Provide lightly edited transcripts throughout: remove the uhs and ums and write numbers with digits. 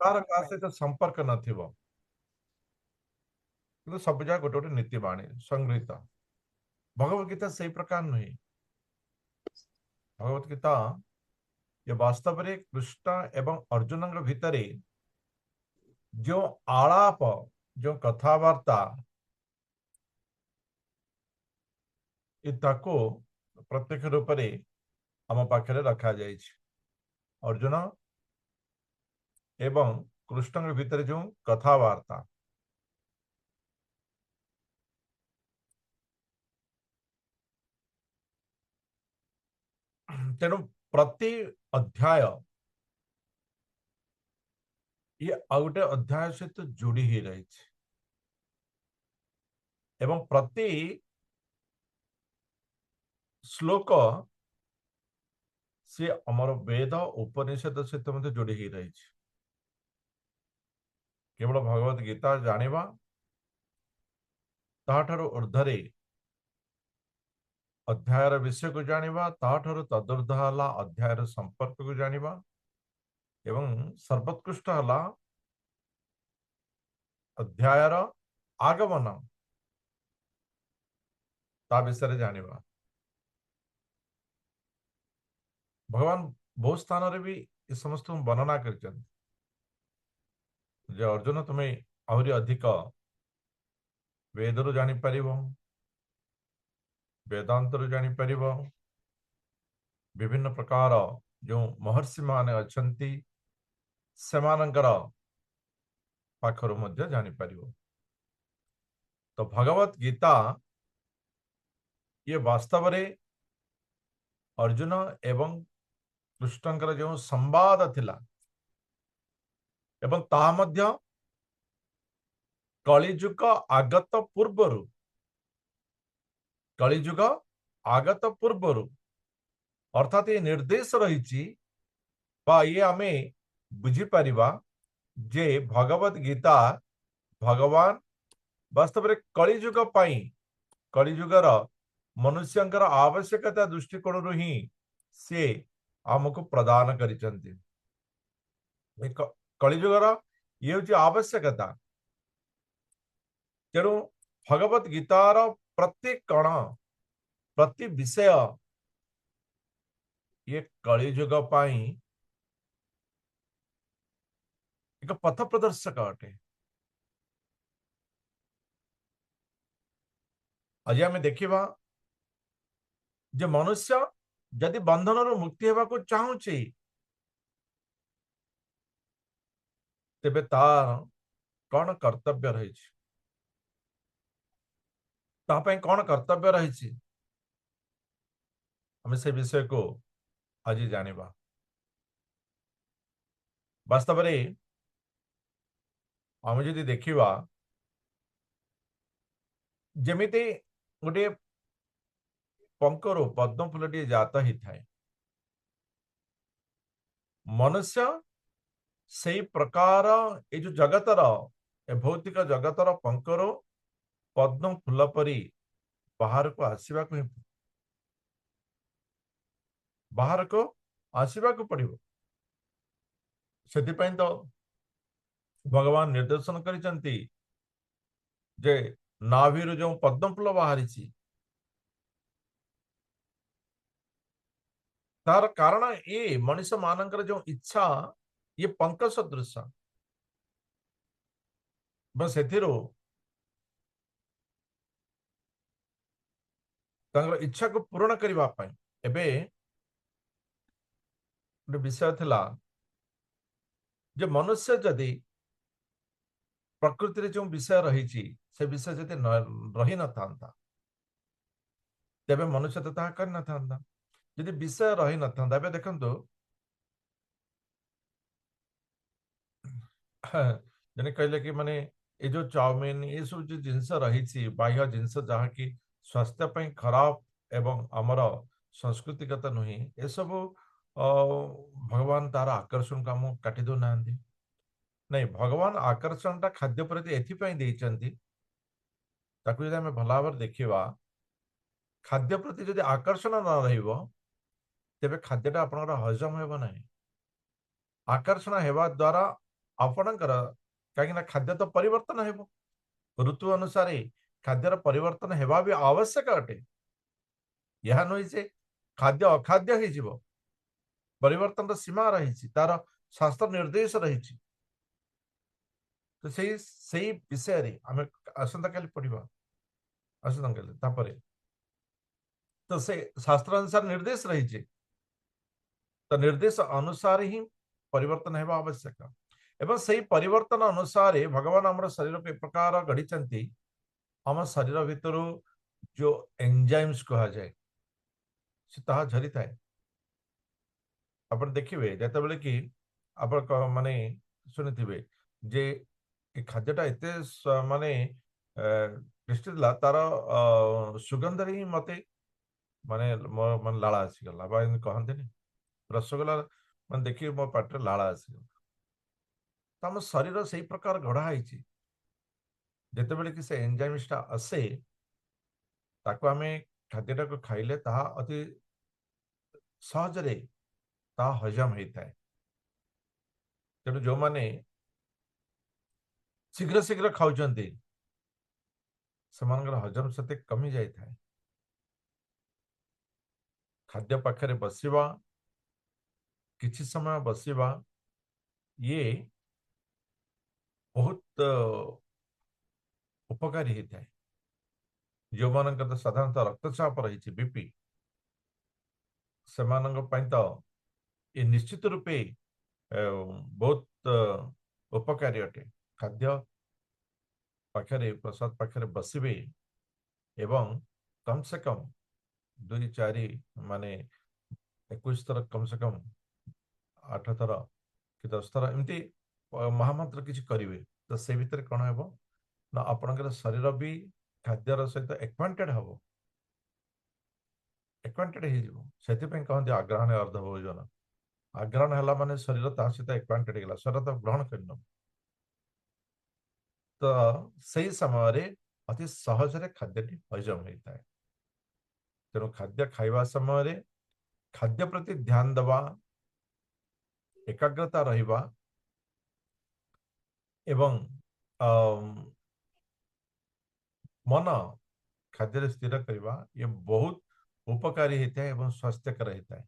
तार का सहित संपर्क नथिबो किंतु सब जगह गोटे गोटे नीति बाणी संग्रहित। भगवत गीता सही प्रकार नुहे। भगवत गीता ये वास्तव में कृष्ण एवं अर्जुन भितर जो आलाप जो कथबार्ता ताको प्रत्यक्ष रूप से आम पाखे रखा जाए। अर्जुन एवं कृष्ण भितर जो कथबार्ता तेणु प्रति अध्याय ये आ गोटे अध्याय सहित जोड़ी ही रही एवं प्रति श्लोक से अमर वेद उपनिषद सहित मध्य जोड़ी ही रही। केवल भगवत गीता जानिबा ताठारु ऊर्ध्वरे अध्यायर विषय को जानिबा ताठारु तदूर्ध्व हला अध्यायर संपर्क को जानिबा एवं सर्वोत्कृष्ट हला अध्यायर आगमन ता विषय जानिबा। भगवान बहुत स्थान रे भी इस समस्त वर्णना कर अर्जुन तुम्हें आहरी अधिक वेदरु जानी परिबो वेदांतरु जानी परिबो विभिन्न प्रकार जो महर्षि माने अछंती सेमानंकर पाखरु मध्य जानी परिबो। तो भगवत गीता ये वास्तव रे अर्जुन एवं कृष्णंकर जो संवाद थिला एवं ता मध्य कलिजुग आगत पूर्वरु कलिजुग आगत पूर्वरु अर्थात ये निर्देश रही ये आमे बुझी परिबा जे भगवत गीता भगवान वास्तव में कलिजुग पाई कलिजुगर मनुष्यंकर आवश्यकता दृष्टिकोण ही से आमको प्रदान करिसंती। कलिजुगर ये हूँ आवश्यकता। तेणु भगवत गीतार प्रत्येक कण प्रति विषय ये कलिजुग पाई एक पथ प्रदर्शक अटे। आज आम देखा जे मनुष्य जदि बंधन मुक्ति होगा को चाहूचे तेबे तार कौन कर्तव्य रही कौन कर्तव्य रही हमें से विषय को आज जानिबा। वास्तव में आम जदि देखिबा जेमिति गोटे पंकरु पद्म फूलटी जात ही थाए मनुष्य से प्रकार ये जो जगतर ए भौतिक जगतर पंकरु पद्म फूल परी बाहर को आसवा बाहर को आसवा पड़ो। से तो भगवान निर्देशन करिसंती जे नाभिरु जो पद्म फूल बाहरी तार कारण ये मनीष मानकर जो इच्छा ये पंक सदृश से इच्छा को पूर्ण करने एबे गोटे विषय थिला जे मनुष्य जदि प्रकृति जो विषय रही से विषय जदि रही न था तेबे मनुष्य तो ताहा कर न था। यदि विषय रही न था देखंतु जने कहले कि माने ये जो चाउमिन ये सब जो जिनस रही बाह्य जिनस जहाँ की स्वास्थ्य ପାଇଁ खराब एवं आमर संस्कृतिगत नुहे ये सब भगवान तार आकर्षण को आम काटी दो ना नहीं भगवान आकर्षण टा खाद्य प्रति एथिपाई देइचंती ताकू यदि आम भल भाव देखा खाद्य प्रति जदि आकर्षण न रहिबो तेबे खाद्यटा आपनकर हजम हेबो नहीं। आकर्षण हेबा द्वारा ଆପଣଙ୍କର କାହିଁକି ନା ଖାଦ୍ୟ ତ ପରିବର୍ତ୍ତନ ହେବ ऋतु अनुसार खाद्यर परिवर्तन हेबा भी आवश्यक अटे यह नुहे जे खाद्य अखाद्य हो परिवर्तन सीमा रही तार शास्त्र निर्देश रही तो सही विषय रे आम आसंता काली पढ़ा आसंता काली तापरे तो से शास्त्र अनुसार निर्देश रही तो निर्देश अनुसार ही परिवर्तन हेबा आवश्यक एवं सही परिवर्तन अनुसार भगवान आम शरीर को एक प्रकार गढ़ी आम शरीर भितर जो एंजाइम्स कहा जाए से ताहा झरी थाए आप देखिए जिते बड़े कि आप माने शुणी जे खाद्यटा एत माने टेस्टी तार सुगंध ही मत माने मन लाला आसीगला कहते रसगोला मैं देखिए मो पाटे लाला आसीगला तो आम शरीर से प्रकार गढ़ाई जिते बड़े कि से एंजाइम्सटा आसे ताको आमे खाद्यटा को खाइले ताहा अति सहजरे ता हजम होता है तेणु जो माने शीघ्र शीघ्र खाऊं से हजम से कमी जाए खाद्य पाखरे बसवा किछि समय बसवा ये बहुत उपकारी होता है जो मान साधारणतः रक्तचाप रही बीपी से तो ये निश्चित रूपे बहुत उपकारी अटे खाद्य पाखरे प्रसाद पाखरे बसवे एवं कम से कम 2 4 माने 21 थर कम से कम 8 थर कि 10 थर एमती महामंत्र किसी करेंगे तो से भितर कौन हे ना आपणकर शरीर भी खाद्यर सहित एक्वांटेड हम एक्वांटेड से कहते आग्रहण अर्ध भोजन आग्रहण है माने शरीर ता सहित एक्वांटेड होगा शरीर तो ग्रहण कर तो सही समय अति सहज खाद्य हजम होता है तेणु खाद्य खाइबा समय खाद्य प्रति ध्यान दवा एकाग्रता रहिबा एवं मन खाद्य स्थिर करवा ये बहुत उपकारी होता है एवं स्वास्थ्यकर होता है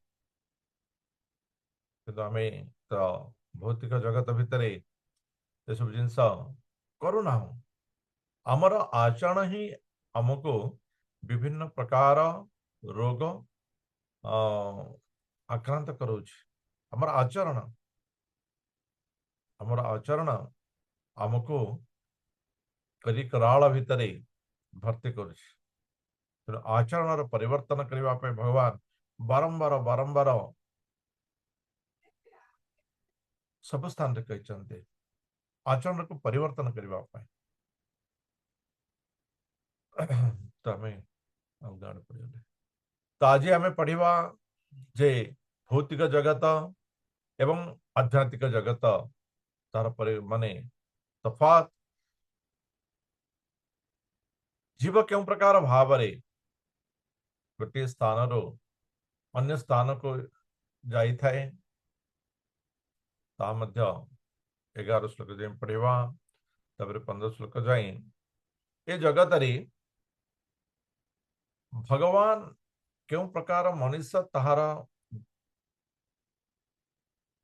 किंतु आम तो भौतिक जगत भितर ये सब जिनस करूना आमर आचरण ही आमको विभिन्न प्रकार रोग आक्रांत करोच आमर आचरण आमको कराल भितर भर्ती कर आचरण परिवर्तन करने भगवान बारंबार बारंबार सब स्थान रे कहते आचरण को परिवर्तन करने तो तो आज आम पढ़ा जे भौतिक जगत एवं आध्यात्मिक जगत तार माने तफात जीव क्यों प्रकार भाव गोटे स्थान रो अन्य स्थान को जाई थाए 11 श्लोक जाए पढ़ा 15 श्लोक जाए ये जगत रे भगवान क्यों प्रकार मनुष्य ताहार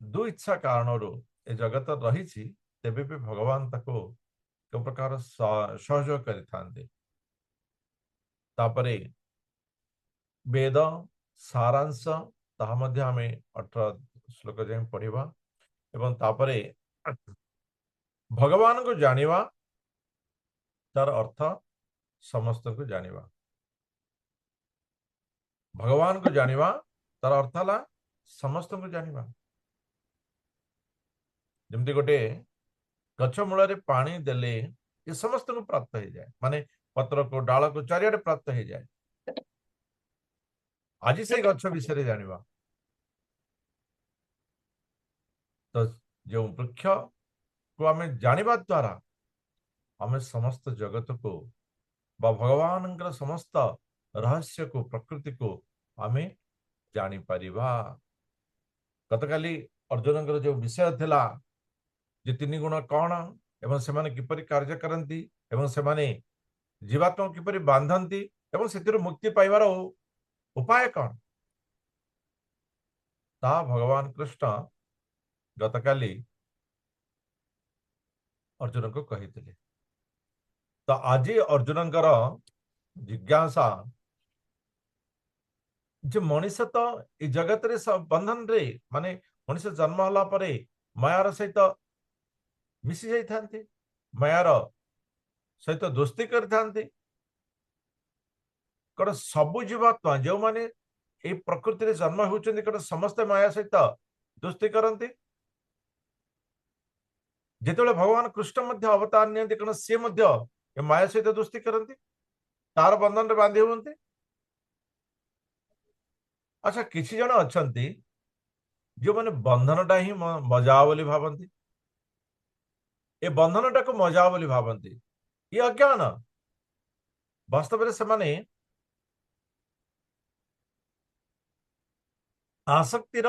दु इच्छा कारण ए जगत रही तेबे भी भगवान ताको क्यों प्रकार सहयोग करते वेद सारांश ताहा मध्य आमे 18 श्लोक जाए पढ़ा एवं तापरे भगवान को जानिवा तार अर्थ समस्त को जानिवा भगवान को जानिवा तार अर्थ है समस्त को जानिवा जमती गोटे गछ मूल पानी देले ये समस्त को प्राप्त हो जाए माने पत्र को डाल को चारियाडे प्राप्त हो जाए आज से गछ विषय जानिवा तो जो वृक्ष को आम जानिबा द्वारा आम समस्त जगत को भगवान समस्त रहस्य को प्रकृति को आम जानी परिबा गतकाली अर्जुन जो विषय थिला जे तीन गुण कौन एवं से किपरि कार्य करती एवं से जीवात्मा किपरि बांधती एवं से मुक्ति पाइबार उपाय कौन ता भगवान कृष्ण गतकाली अर्जुन को कही तो आज अर्जुन जिज्ञासा जे मनीष तो ये जगत रे बंधन रे माने मनीष जन्म होला परे मायार सहित मिसी जाइथांती मायार सहित दोस्ती करथांती कण सबु जीवात्मा जो माने ए प्रकृति रे जन्म होउचंदी कण समस्त माया सहित दोस्ती करंती जेतेबेले भगवान कृष्ण मध्य अवतार नियंती कण से मध्य ए माया सहित दोस्ती करंती तार बंधन रे बांधी हुंती अच्छा किछि जण अछंती जो माने बंधनटा ही मजा बोली भावंती ए बंधनटा को मजा बोली भावंती ये अज्ञान वास्तव में से आसक्तिर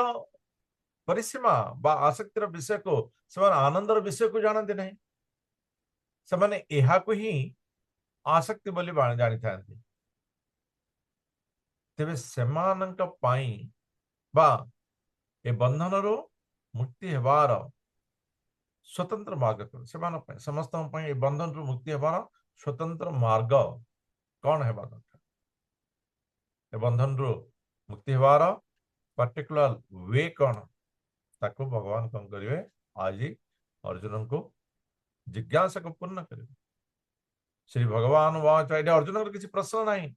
परिसीमा बा आसक्तिर विषय को से आनंदर विषय को जानते नहीं से यह को ही आसक्ति बोली जानी था तेरे सेमानंक पाई बा ए बंधन रो मुक्ति हेबार स्वतंत्र मार्ग कर समस्त बंधन रू मुक्ति हेबार स्वतंत्र मार्ग कौन है बंधन रू मुक्ति हेबार पर्टिकुलर वे कौन ताको भगवान कौन करेंगे आज अर्जुन को जिज्ञासा को पूर्ण करेंगे श्री भगवान वाच अर्जुन किसी प्रश्न नहीं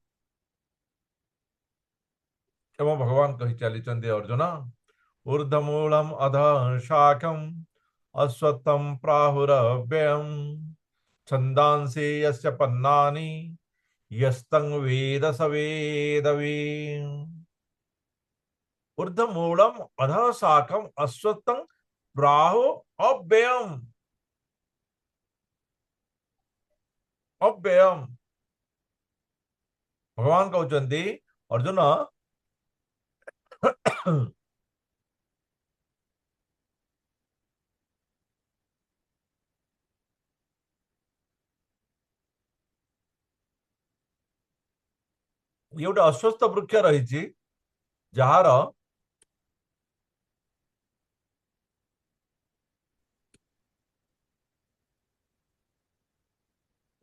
एवं भगवान कही चली अर्जुन ऊर्धमूलम अध शाखम अश्वत्थम प्राहुरव्ययम छंदांसि यस्य पन्नानि यस्तंग वेद स वेदवीम् ऊर्धमूलम अध शाखम अश्वत्थम प्राहु अव्ययम अव्ययम भगवान कहते अर्जुन ये गोटे अस्वस्थ वृक्ष रही जार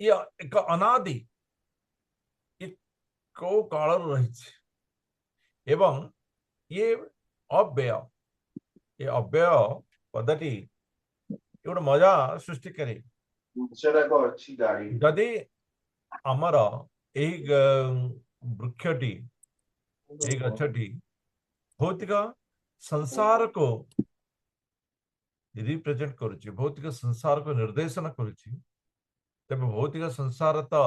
ये एक अनादि को काल रही एवं ये अव्यय ये अव्यय पदटी गोटे मजा सृष्टि करे जदि आमर वृक्षटी गछटी भौतिक संसार को रिप्रेजेंट करुच्ची भौतिक संसार को निर्देशन करुच्ची तेज भौतिक संसार तो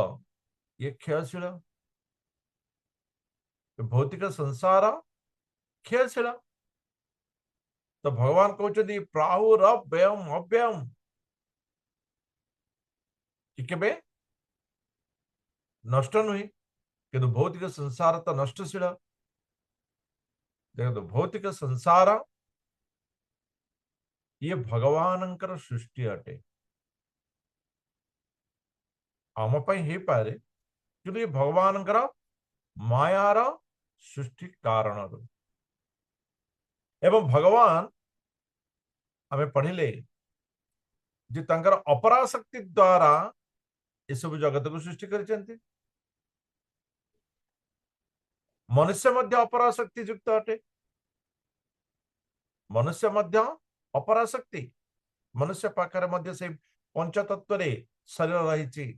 ये क्षयशील भौतिक संसार क्षयशील तो भगवान कहते प्राहुरव्ययम अव्ययम केबे नष्ट नुहे कि भौतिक संसार तो नष्टशील देखो भौतिक संसार ये भगवान सृष्टि अटे आम हो पारे कि भगवान मायार सृष्टि कारण एवं भगवान आमे पढ़िले जे तंकर अपराशक्ति द्वारा ये सब जगत को सृष्टि कर मनुष्य मध्य अपराशक्ति युक्त अटे मनुष्य मध्य अपराशक्ति मनुष्य पाखरे मध्य से पंचतत्व रे शरीर रही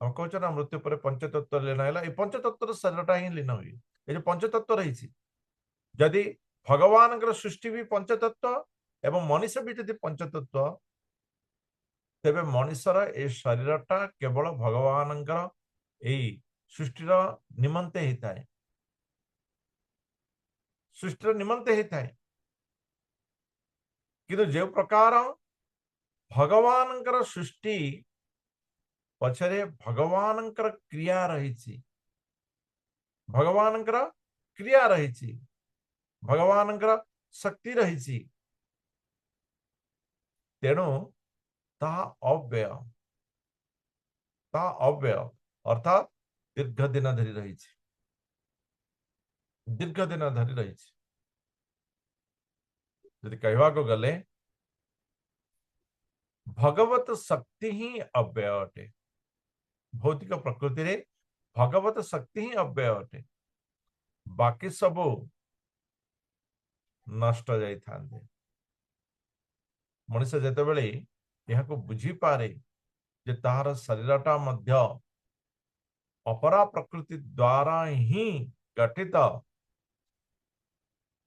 हम कहते ना मृत्यु पर पंचतत्व लीन है ये पंचतत्व शरीरटा ही लीन हुए ये जो पंचतत्व रही जदि भगवान सृष्टि भी पंचतत्व एवं मनुष्य भी जदि पंचतत्व तेबे मनुष्यर ए शरीरटा केवल भगवान सृष्टिर निमंते होता है सृष्टिर निमंते होता है कि जो प्रकार भगवान सृष्टि पछरे भगवान क्रिया रही भगवान क्रिया रही भगवान शक्ति रही तेणु ताहा अव्यय, ताहा अव्यय अर्थात दीर्घ दिन धरी रही, दीर्घ दिन धरी रही। यदि कहवा को गले भगवत शक्ति ही अव्यय अटे, भौतिक प्रकृति रे भगवत शक्ति ही अव्यय अटे, बाकी सब नष्ट जाई थांदे। मनुष्य जेतेबेले यहाको बुझी पारे जे ताहार शरीरटा मध्य अपरा प्रकृति द्वारा ही गठित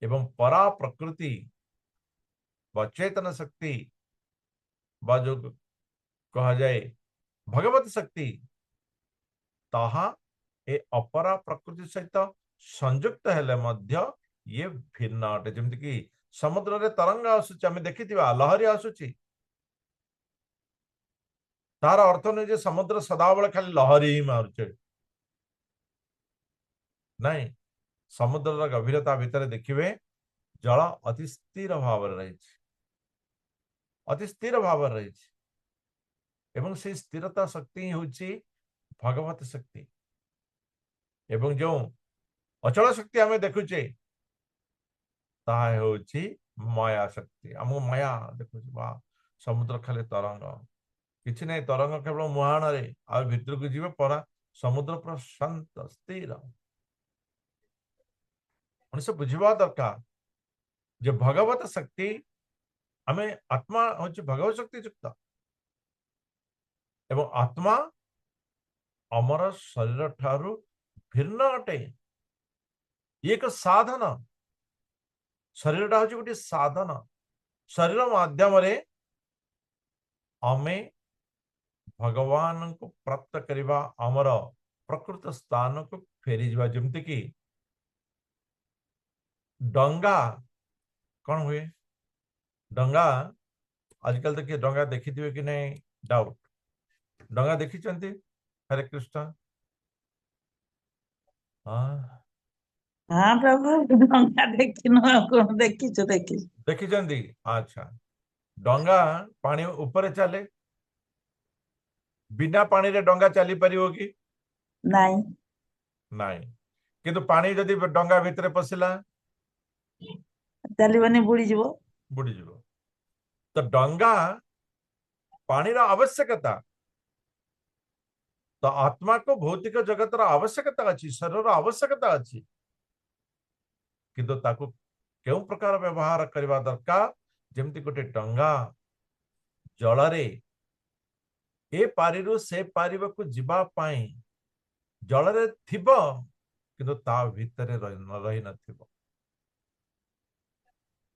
एवं परा प्रकृति व चेतन शक्ति बा जो कहा जाए भगवत शक्ति ताहा ए अपरा प्रकृति सहित संयुक्त हेले मध्य ये भिन्न अटे। जेमति कि समुद्र रे तरंग आसुची आमे देखिथिबा लहरी आसुची, तार अर्थ नहीं जे समुद्र सदाबले खाली लहरी ही मारुचे, नहीं। समुद्र गभीरता भितर देखिए जल अति स्थिर भाव रही, अति स्थिर भाव रही एवं से स्थिरता शक्ति ही होची भगवत शक्ति। एवं जो अचल शक्ति आमे देखुचे ताहा होची माया शक्ति। हमको माया देखुचे बा समुद्र खाली तरंग किछि नहीं, तरंग केवल मुहाण रे आ भितर को जीवे परा समुद्र पर शांत स्थिर। मनुष्य बुझिबा दरकार जे भगवत शक्ति आमे आत्मा होची भगवत शक्ति युक्त एवं आत्मा अमर शरीर ठारू भिन्न अटे। एक साधन, शरीर हूँ गोटे साधन, शरीर माध्यम रे आमे भगवान को प्राप्त करिबा अमर प्रकृत स्थान को फेरी जावा। जेमति कि डंगा कौन हुए, डंगा आजकल देखिए डंगा देखी थी कि नहीं डाउट, डंगा देखी चंती। हरे कृष्ण। हाँ हाँ प्रभु डंगा देखिनु कौन देखिଛୁ ଦେଖିଛୁ। देखी चंती। अच्छा, डंगा पानी ऊपर चले, बिना पानी रे डंगा चली परिवो कि ନାଇଁ नहीं, किंतु पानी जदि डंगा भितर पशिला ଚାଲିବନି ବୁଡିଯିବ। बुड़ी जीवो। तो डंगा पानी रा आवश्यकता, तो आत्मा को भौतिक जगत रा आवश्यकता अच्छी, शरीर रा आवश्यकता अच्छी, किंतु ताको केउ प्रकार व्यवहार करबा दरकार। जेमति गोटे डंगा जल रे ए पारिरु से पारिबा जीवा पाई जल रे थिबो, किंतु ता भितरे रही नथिबो,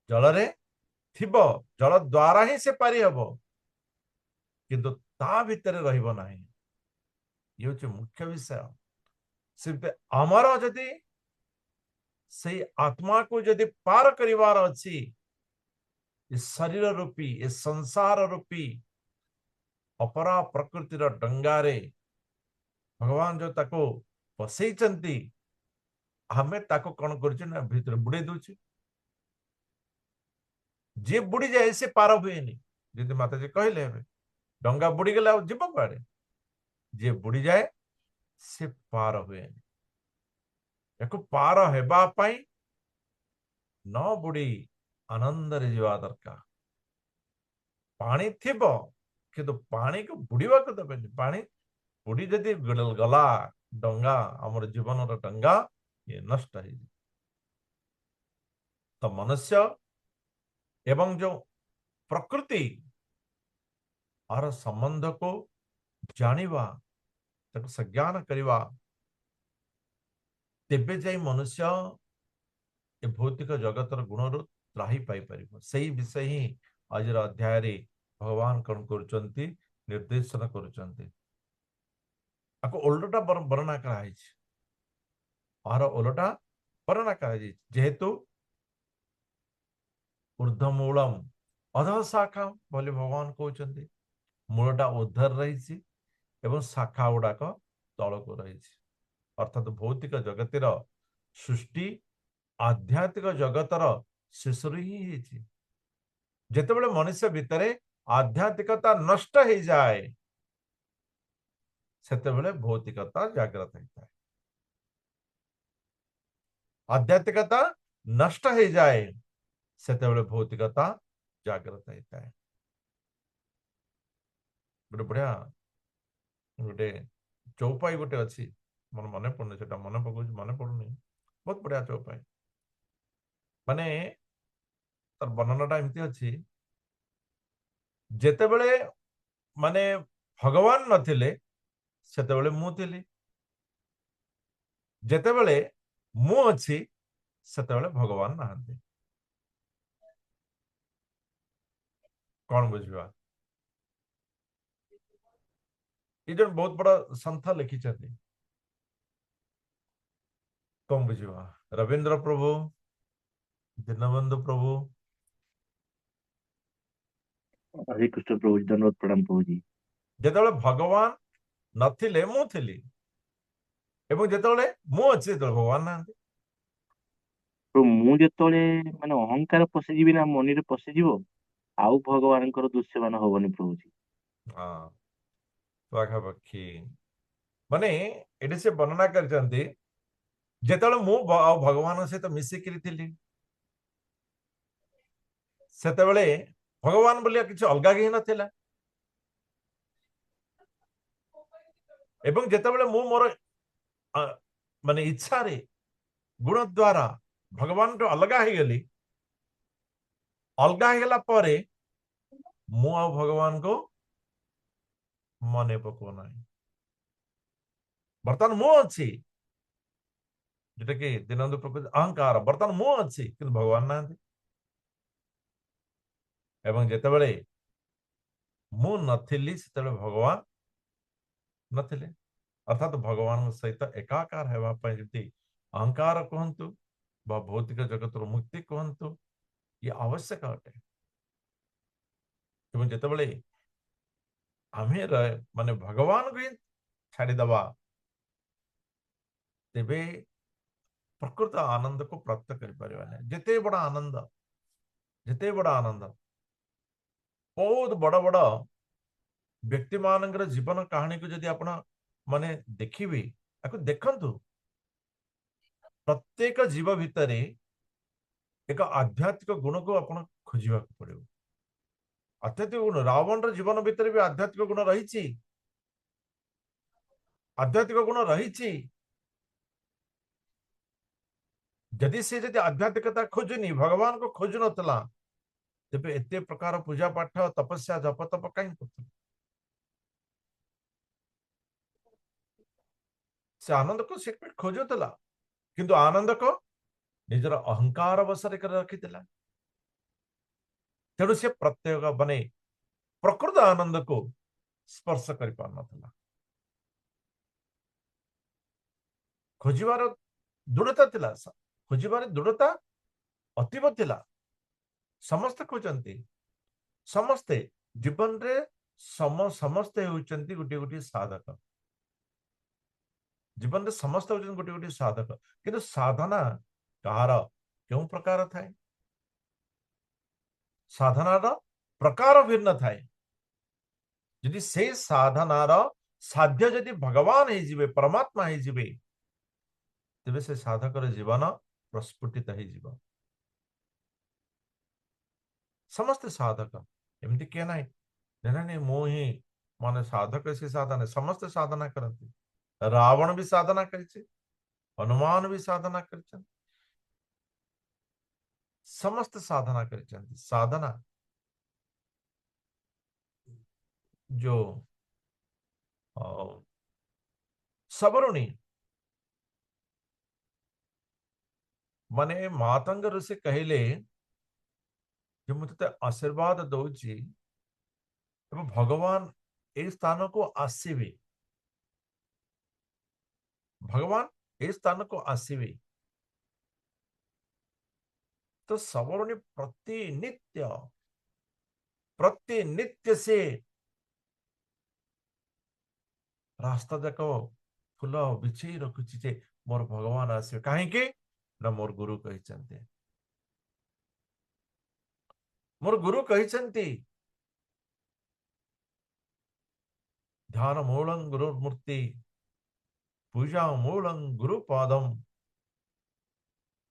जल रे थिबो, जल द्वारा ही से पारि हबो, किंतु ता भितरे रहिबो नाही। ये होचे मुख्य विषय। सिर्फ अमर जदि से आत्मा को जदि पार करिवार अछि, इस शरीर रूपी इस संसार रूपी अपरा प्रकृति डंगारे भगवान जो ताको बसैचंती, हमें ताको कौन कर भीतर बुड़े दूचे। जे बुड़ी जाए से पार हुए नहीं, जदि माता जी कहले हमें डंगा बुड़ी गला जीव कुआड़े, जे बुड़ी जाए से पार हुए नहीं। याको पार हेबा पाई न बुड़ी आनंद रे जीवा दरकार। पानी थिबो किंतु पानी को बुड़ीवा को देबेनी, पानी बुड़ी जदि गला डंगा हमर जीवन डंगा ये नष्ट है। तो मनुष्य एवं जो प्रकृति आर संबंध को जानिबा, ताको संज्ञान करिबा, तेबे जाई मनुष्य ए भौतिक जगतर गुणरु त्राही पाई परिबो। सही विषय ही आज अध्याय रे भगवान कौन करुचंती, निर्देशन करुचंती। आको ओल्टा वर्णना कराई, आर ओल्टा वर्णना कराई। जेहेतु ऊर्ध्वमूलम अधः शाखा बोले भगवान कहते, मूलटा उद्धर रही एवं शाखा गुड़ाक तल को रही, अर्थात भौतिक जगतर सृष्टि आध्यात्मिक जगतर शेष ही जितेबले मनुष्य भितर आध्यात्मिकता नष्ट हो जाए सेतेबेले भौतिकता जागृत होता है। आध्यात्मिकता नष्ट हो जाए सेतेबेले भौतिकता जागृत होता है। गोटे बढ़िया गोटे चौपाई गोटे अच्छी मन मन पड़ुनी से मन पकाउछ मन पड़ुनी बहुत बढ़िया चौपाई माने तार वर्णनाटा एमती अच्छी जेतेबेले माने भगवान नथिले सेतेबेले मु थिली जेतेबेले मु अछि सेतेबेले भगवान नाहंती कौन बुझिबा ये जन बहुत बड़ा संथा लिखी कौन बुझिबा रविंद्र प्रभु दीनबंधु प्रभु हरे कृष्ण प्रभु जी, धन्यवाद प्रणाम प्रभु जी। जेतेबेले भगवान नथिले मु थिली एवं जेतेबेले मु अछि सेतेबेले भगवान नाहंती प्रभु मु जेतले माने अहंकार पशिଯିବି ना मनी रे पशिଯିବ आउ भगवानଙ୍କର दृश्यमान हबनी प्रभु जी। हाँ पाखापाखि माने एटी से वर्णना करचंती जेतेबेले मु भगवान सहित मिसिकिरी थिली सेतेबेले भगवान बोलिया किछि अलगा केहि नथिला एवं जेतेबेले मु मोर माने इच्छा रे गुण द्वारा भगवान तो अलगा हो गली अलगा हो गला परे मु आ भगवान को मने पको ना बर्तमान मु अच्छी जोटा कि दीनबंधु प्रभु अहंकार बर्तमान मु अच्छी कि भगवान ना एवं जेतेबेले मु नथिली सेतेबेले भगवान नथिले अर्थात भगवान सहित एकाकार हेबा पई जति अहंकार कहंतु बा भौतिक जगत मुक्ति कहंतु ये आवश्यक अटे एवं जेतेबेले आमे माने भगवान को छाड़ी दबा तेबे प्रकृत आनंद को प्राप्त कर पारे जिते बड़ा आनंद बहुत बड़ बड़ व्यक्ति मान जीवन कहानी को जदि आपण माने देखिबे देखंतु प्रत्येक जीव भितर एक आध्यात्मिक गुण को आपण खोजिबा पड़ो आध्यात्मिक गुण रावण जीवन भितर भी आध्यात्मिक गुण रही आध्यात्मिक गुण रही जदि से जदि आध्यात्मिकता खोजुनी भगवान को खोजु नतला तेबे एते प्रकार पूजा पाठ तपस्या जप तप कहीं करथि से आनंद को से खोजुतला किंतु आनंद को निजर अहंकार बसरे कर रखितला तेणु से प्रत्येक बने प्रकृत आनंद को स्पर्श कर पार नथला खोजिबार दृढ़ता थिला खोजिबार दृढ़ता अतीव थिला समस्त खोजंती समस्ते जीवन रे समस्ते होचंती गोटे गोटे साधक जीवन रे समस्त होचंती गोटे गोटे साधक किंतु साधना कहार क्यों प्रकार थाए साधनार प्रकार भिन्न थाए यदि से साधनार साध्य यदि भगवान ही जिवे परमात्मा ही जिवे तेबे से साधकर जीवन प्रस्फुटित ही जीवन समस्त साधक एमती किए ना नहीं मु ही माने साधक से साधना समस्त साधना करती रावण भी साधना करिছে हनुमान भी साधना करिছে समस्त साधना करिছে साधना जो सबरुणी माने मातंग ऋषि कहले जो मुझे आशीर्वाद दौची भगवान ए स्थान को आसवे भगवान ए स्थान को आसवे तो सबरुणी प्रति नित्य से रास्ता जाक फूल बिछे रखुची जे मोर भगवान आसवे कहीं ना मोर गुरु कहते। ध्यान मूलं गुरुमूर्ति, पूजा मूलं गुरुपादम,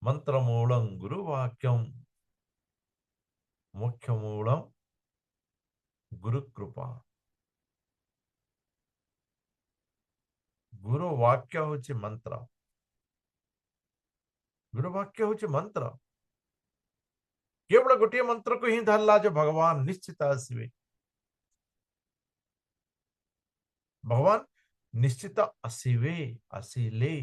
मंत्र मूलं गुरुवाक्यम, मोक्ष मूलं गुरुकृपा। गुरुवाक्य होची मंत्र, गुरुवाक्य होची मंत्र। केवल गोटे मंत्र को ही धरला जो भगवान निश्चित आसवे, भगवान निश्चित आसवे आसिले।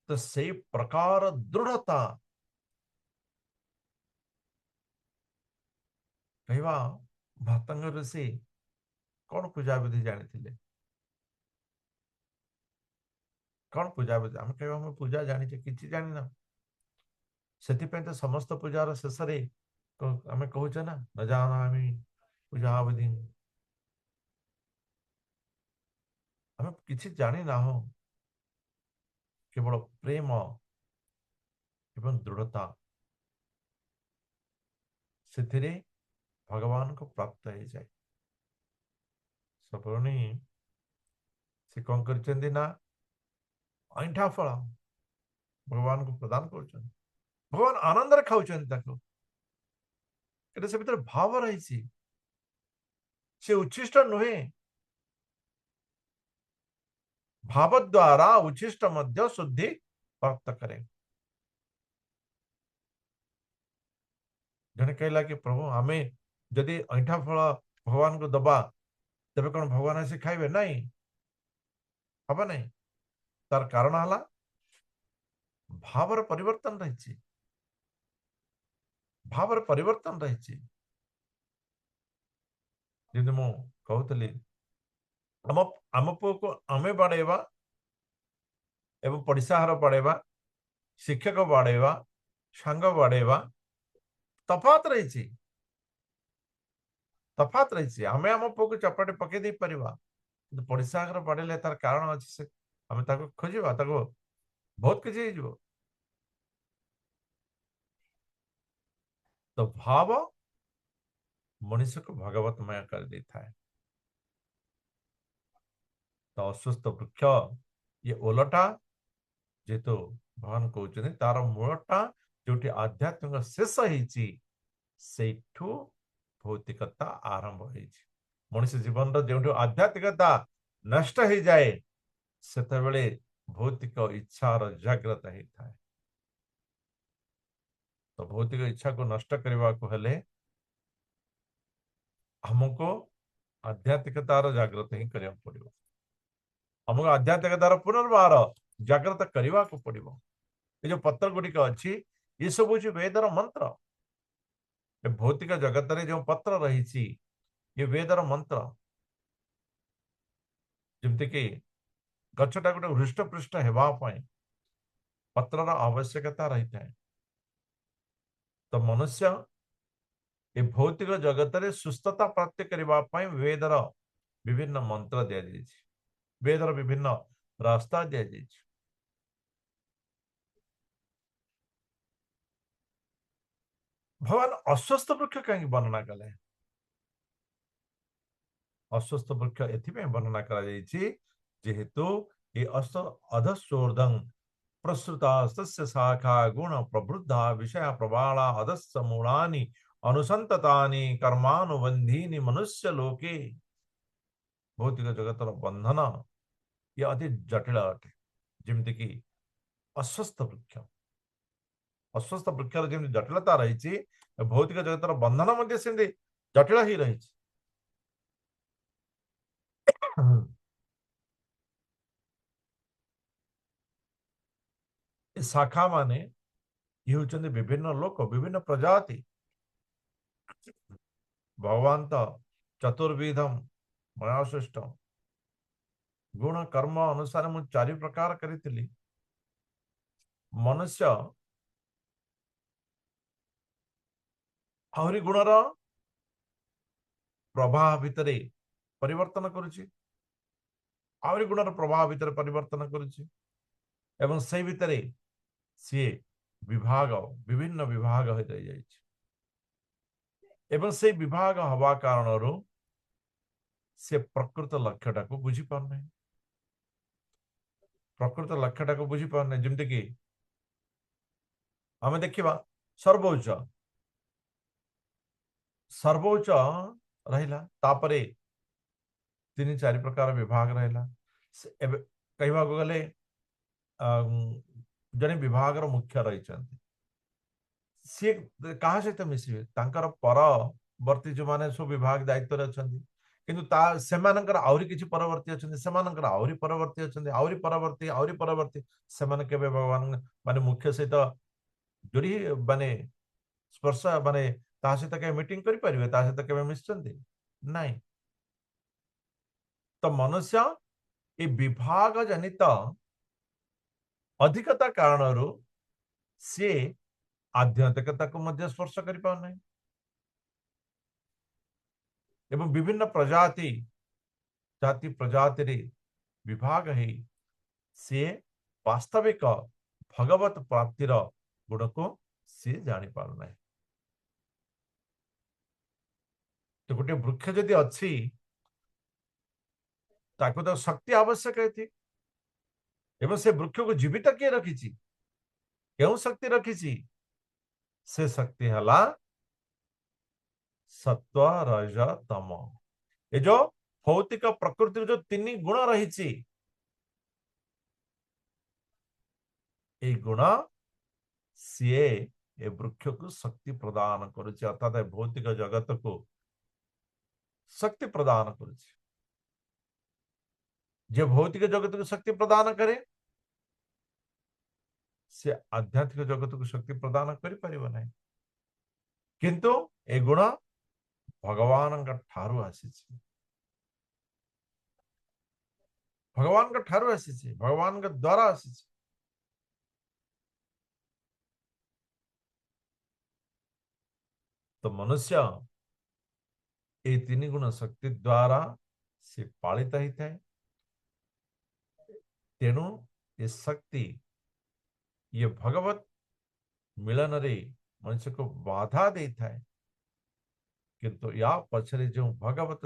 तो से प्रकार दृढ़ता कहवा भक्तंग ऋषि कौन पूजा विधि जानी, कौन पूजा विधि आम कह पूजा जानी कि जानी ना। से तो समस्त पूजार शेष आम कहूचे ना न जाना पूजा विधि, आम कि जानी ना हो, केवल प्रेम एवं दृढ़ता से भगवान को प्राप्त हो जाए। सपरणी से कौन कर ना ऐठा फल भगवान को प्रदान कर, भगवान आनंद खाऊ से भीतर भाव रही, से उच्छिष्ट नुहे, भाव द्वारा उच्छिष्ट मध्य शुद्धि प्राप्त करे। जने कहला कि प्रभु आमे जदि ऐठा फल भगवान को दबा तेरे कौन भगवान ऐसे खाइबे नहीं, हम नहीं। तार कारण हला भावर परिवर्तन रही, भावर परिवर्तन रही। जदि मु कहूली आम आम पुओ को आमे बाड़ेवा एवं पड़िशा घर बाड़ेवा, शिक्षक बाड़ेवा, सांग बाड़ेवा, तफात रही, तफात रही। आमे आम पुओ को चपाटे पकई दे परिवा, किंतु पड़िशा घर बाड़ेले तार कारण अच्छे से आमे ताको खोजिबा, ताको बहुत किसी हो। तो भाव मनुष्य को भगवतमय कर देता है। तो अस्वस्थ वृक्ष ये ओलटा जेतु भगवान कहते तार मूलटा जो आध्यात्मिक शेष हो भौतिकता आरंभ हो। मनुष्य जीवन जो आध्यात्मिकता नष्ट हो जाए से भौतिक इच्छार जागृत होता है। तो भौतिक इच्छा को नष्ट करने को हेले हमको आध्यात्मिकतार जागृत ही करने पड़ो, हमको आध्यात्मिकतार पुनर्बार जागृत करने को पड़ो। ये जो पत्र गुड़िक अच्छी ये सब हूँ वेदर मंत्र। भौतिक जगत रे जो पत्र रही ये वेदर मंत्र, जमती कि गछटा गोटे हृष्टपृष्ट होगापी पत्रर आवश्यकता रही है। तो मनुष्य ये भौतिक जगत रे सुस्थता प्राप्त करने वेदर विभिन्न मंत्र दि जाए, वेदर विभिन्न रास्ता दि जाए। भगवान अस्वस्थ वृक्ष कहीं वर्णना कले, अस्वस्थ वृक्ष एथि वर्णना कर जेहेतु ये अधस्ोर्धं प्रसृता शाखा गुण प्रवृद्धा विषय प्रबाला अधस्स मूलानि अनुसंततानि कर्मानुबंधीनि मनुष्य लोके। भौतिक जगतर बंधन ये अति जटिल अटे। जमती कि अस्वस्थ वृक्ष, अस्वस्थ वृक्षर जमी जटिलता रही भौतिक जगतर बंधन मध्य से जटिल ही रही। शाखा माने ये होचंदे विभिन्न लोक विभिन्न प्रजाति। भगवान तो चतुर्विधम मया सृष्ट गुण कर्म अनुसार मु 4 प्रकार करी। मनुष्य आहरी गुणर प्रभाव भितर परिवर्तन करुछि, आहरी गुणर प्रभाव भितर परिवर्तन करुछि एवं से भितर सी विभाग विभिन्न विभाग हो जाए। एवं से विभाग हवा कारणरू से प्रकृत लक्ष्यटा को बुझी पारना प्रकृत लक्ष्यटा को बुझी पारना जमती कि आम देखा सर्वोच्च सर्वोच्च रहिला तापरे तीन चारि प्रकार विभाग रहिला कहवा गले जने विभाग मुख्य रही सी क्या सहित मिसवे परवर्ती जो माने सब विभाग दायित्व अच्छा किंतु आहरी किसी परवर्ती अच्छा आहरी परवर्ती अच्छा आहरी परवर्ती आहरी परवर्ती से भगवान माने मुख्य सहित जोड़ी माने स्पर्श माने सहित के मीटिंग करें सहित के मिशन नाई तो मनुष्य ये विभाग जनित अधिकता कारण सी आध्यात्मिकता को मध्य स्पर्श कर पाना एवं विभिन्न प्रजाति जाति प्रजाति रे विभाग है सी वास्तविक भगवत प्राप्तिर गुण को सी जानी पारना तो गोटे वृक्ष जदि अच्छी ताको तो शक्ति आवश्यक है एवं से वृक्ष को जीवित किए रखी क्यों शक्ति रखी से शक्ति है सत्व रज तम ये जो भौतिक प्रकृति जो तीन गुण रही गुण सीए ए वृक्ष को शक्ति प्रदान करुच्ची अर्थात भौतिक जगत को शक्ति प्रदान करुच्ची जे भौतिक जगत को शक्ति प्रदान करे से आध्यात्मिक जगत को शक्ति प्रदान करिपारिबो नहीं किंतु ए गुण भगवान का ठारू आसी भगवान का ठारू आसी भगवान का द्वारा आसी तो मनुष्य ये तीन गुण शक्ति द्वारा से पालित होता है तेणु ये शक्ति ये भगवत मिलन रे मनुष्य को बाधा देता है किंतु या पछरे जो भगवत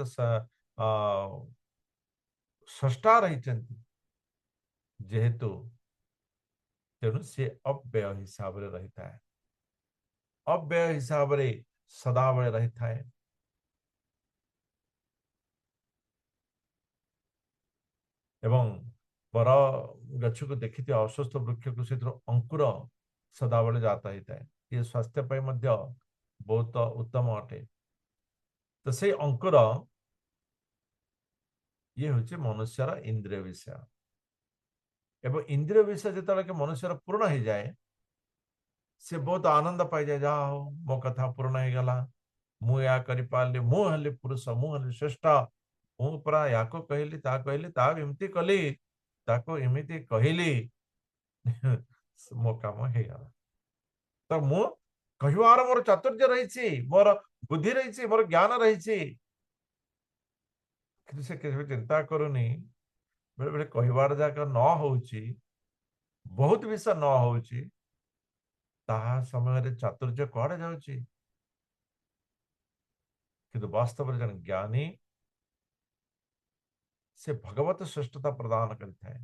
स्रष्टा रही जेहेतु तेणु से अव्यय हिसाब रे रहता है अव्यय हिसाब रे सदाबले रहता है एवं बर गछ को देखी अस्वस्थ वृक्ष को से अंकुर सदाबले जाता है ये स्वास्थ्य पर बहुत उत्तम अटे तो से अंकुर ये हूँ मनुष्यर इंद्रिय विषय एवं इंद्रिय विषय जो मनुष्यर पूर्ण हो जाए से बहुत आनंद पाई जाए जहा हो मो कथा पूर्ण हो गला मु या करि पारली मु हले पुरुष मु हले श्रेष्ठ मु परा याको कहली ता एमती कली ताको एमती कहली मो काम हो गला तो मु कहवार मोर चातुर्य रही मोर बुद्धि रही मोर ज्ञान रही से चिंता करूनी बेले बेले कहवार जाक न होउची बहुत विषय न होउची ताहा समय चातुर्य कड़े जाउची किंतु वास्तव जन ज्ञानी से भगवत श्रेष्ठता प्रदान करता है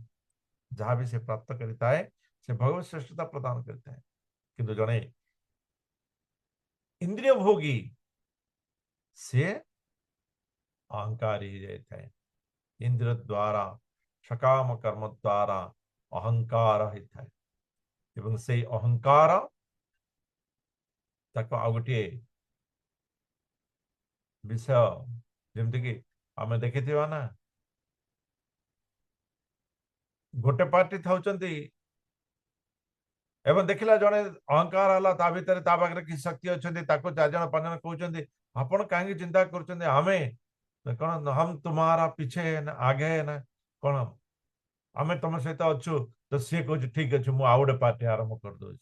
जहां भी से प्राप्त करता है से भगवत श्रेष्ठता प्रदान करता है किंतु जने इंद्रिय भोगी से अहंकारी जाता है इंद्र द्वारा सकाम कर्म द्वारा अहंकार होता है एवं से अहंकार ताको आ गोटे विषय जमती कि आम देखी ना गोटे पार्टी था एवं देखला जड़े अहंकार है ता भीतर ता पाखे कि शक्ति अच्छा चार जन पांच जन कहते आपण कहीं चिंता कर कौन हम तुम्हारा पीछे है ना आगे है ना कौन आम तुम सहित अच्छु तो सी कह ठीक अच्छे मुझे आउ गए पार्टी आरंभ कर दो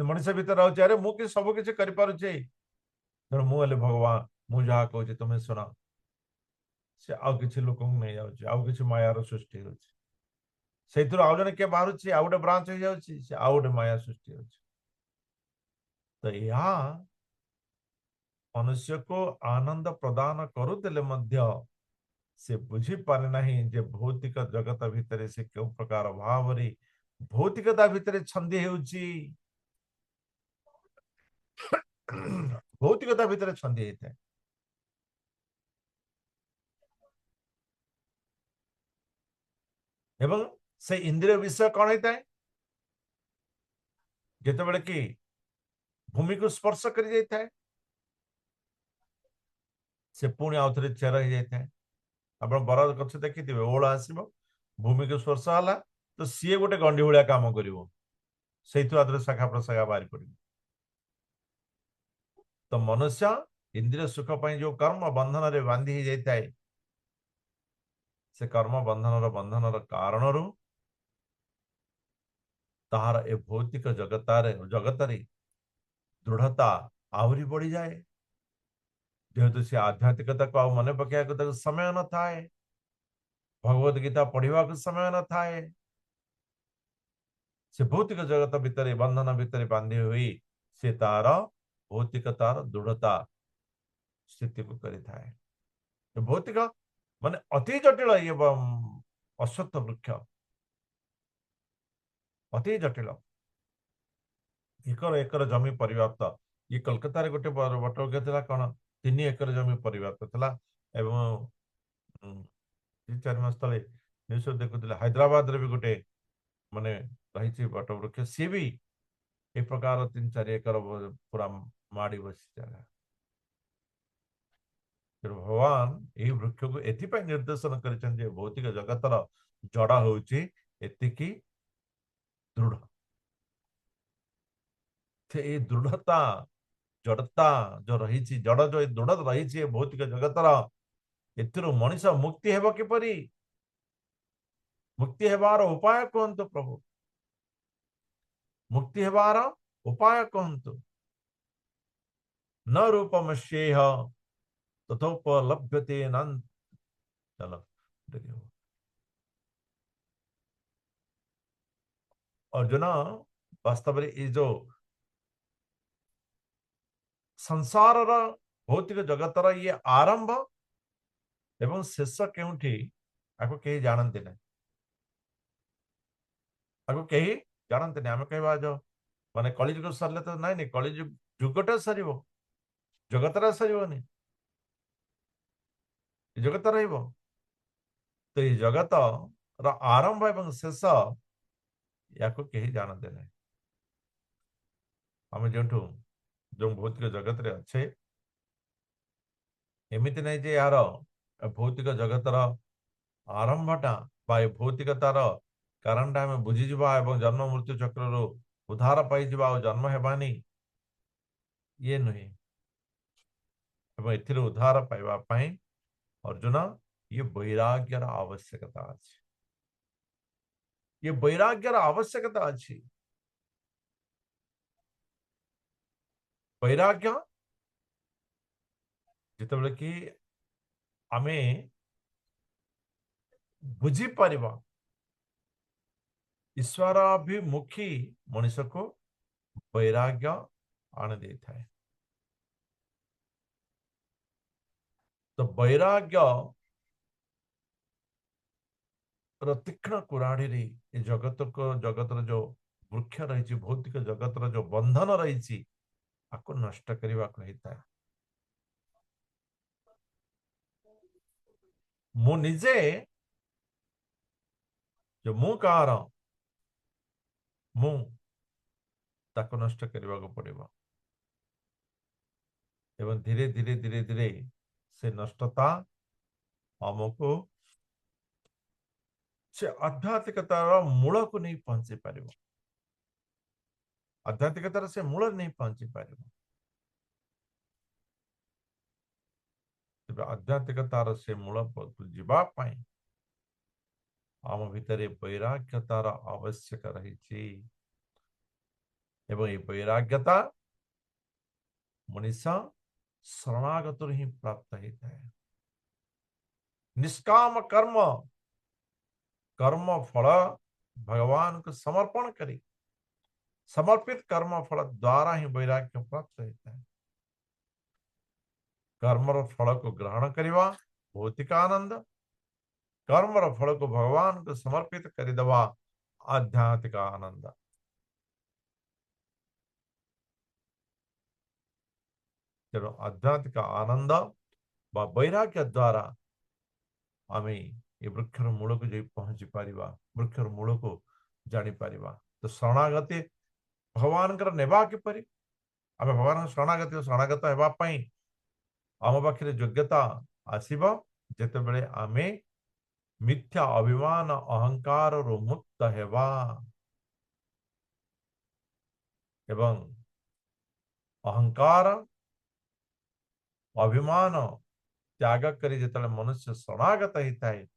मनुष्य भीतर रोचे अरे मुझे सब किसी कर तेणु मुझे भगवान मुझे जहाँ कहूँ तुम्हें शुण से आउ कि लोक नहीं जाऊँच आउ कि मायार सृष्टि हो आउ जन किए बाहर आउ गए ब्रांच हो जाए आउ गए माया सृष्टि हो तो यह मनुष्य को आनंद प्रदान करुले मध्य से बुझी पारे नहीं जे भौतिक जगत भितर से क्यों प्रकार भाव भौतिकता भितर छंदी होउची भौतिकता भितर छंदी होता है एवं से इंद्रिय विषय कौन होता है जिते बड़े कि भूमि को स्पर्श कर जाता है से पुणी आउ थे चेर हो जाता है आप बर गछ देखिथे ओल आसब भूमि को स्पर्श है तो सी गोटे गंडी भाया काम कर शाखा प्रशाखा बाहरी पड़ तो मनुष्य इंद्रिय सुख पर जो कर्म बंधन रे बांधी ही जाता है से कर्म बंधन कारण तार ए भौतिक जगत दृढ़ता आहरी बढ़ी जाए जेहेतु से आध्यात्मिकता को मन पकड़ समय न थाए भगवद गीता पढ़ा समय न थाए से भौतिक जगत भितर बंधन भितर बांधी हुई से तार भौतिकतार दृढ़ता स्थिति को करें भौतिक माने अति जटिल ये अश्वत्थ वृक्ष अति जटिल एकर एकर जमी पर्याप्त ये कोलकाता रे गोटे बटवृक्ष था कौन 3 एकर जमी पर्याप्त था एवं 3-4 मास तले न्यूज देखुले हैदराबाद रे भी गोटे माने रही बटवृक्ष सी भी ए प्रकार 3-4 एकर पूरा माड़ी बसी जगह भगवान यही वृक्ष को एथिपाई निर्देशन कर भौतिक जगतर जड़ होची एतिकी दृढ़ ये दृढ़ता जड़ता जो रही जड़ जो दृढ़ रही भौतिक जगतर एथिरो मनीष मुक्ति हेब किपरि मुक्ति हेबार उपाय कहतु प्रभु मुक्ति हेबार उपाय कहतु न रूपमस्येह तथोपलभ्यते नंत चलो अर्जुन वास्तव ये जो संसार भौतिक जगतर ये आरंभ एवं शेष केउठी आको कहीं जानते ना आको कहीं जानते नहीं आम कहवा जो माने कलिजुग सरले तो नाई नहीं कलिजुग जुगटा सर जगतरा सरनी जगत रहिबो तो ये जगत आरंभ एवं शेष या कहीं जानते ना आम जो भौतिक जगत रे अच्छे एमती नहीं जे यार भौतिक जगतर आरंभटा भौतिकतार कारणटा आम बुझीजा और जन्म मृत्यु चक्र उद्धार पाई जन्म हेबानी ये नुहे एवं उद्धार पाइबा अर्जुन ये वैराग्यर आवश्यकता अच्छी ये वैराग्यर आवश्यकता अच्छी वैराग्य जिते कि आमे बुझी पारिबा ईश्वराभिमुखी मनुष्य को वैराग्य आने देता है तो वैराग्य तीक्ष्ण कुराड़ी रे जगत को जगतर जो वृक्ष रही भौतिक जगतर जो बंधन रही आपको नष्ट करने को होता है मु निजे जो मु कार मु ताको नष्ट करने को पड़ेगा एवं धीरे धीरे धीरे धीरे से नष्टता हमको से आध्यात्मिकतार मूल को नहीं पहुंची पार आध्यात्मिकतार से मूल नहीं पहुंची पार आध्यात्मिकतार से मूल जावाई आम भितर वैराग्यतार आवश्यक रही एवं वैराग्यता मनीष शरणागत ही प्राप्त होता है निष्काम कर्म कर्म फल भगवान को समर्पण करी समर्पित कर्म फल द्वारा ही वैराग्य प्राप्त होता है। कर्मर फल को ग्रहण करवा भौतिक आनंद, कर्मर फल को भगवान को समर्पित करदेवा आध्यात्मिक आनंद। तेणु आध्यात्मिक आनंद बा वैराग्य द्वारा आम ये वृक्षर मूल को जो पहुंची पारिबा, वृक्षर मूल को जानी पारिबा। तो शरणागति भगवान नेबा किपरि आम भगवान शरणागति शरणागत होगापी आम पाखे योग्यता आसब जितेबले आमे मिथ्या अभिमान अहंकार मुक्त हेबा एवं अहंकार अभिमान त्याग करी जिते मनुष्य शरणागत होता है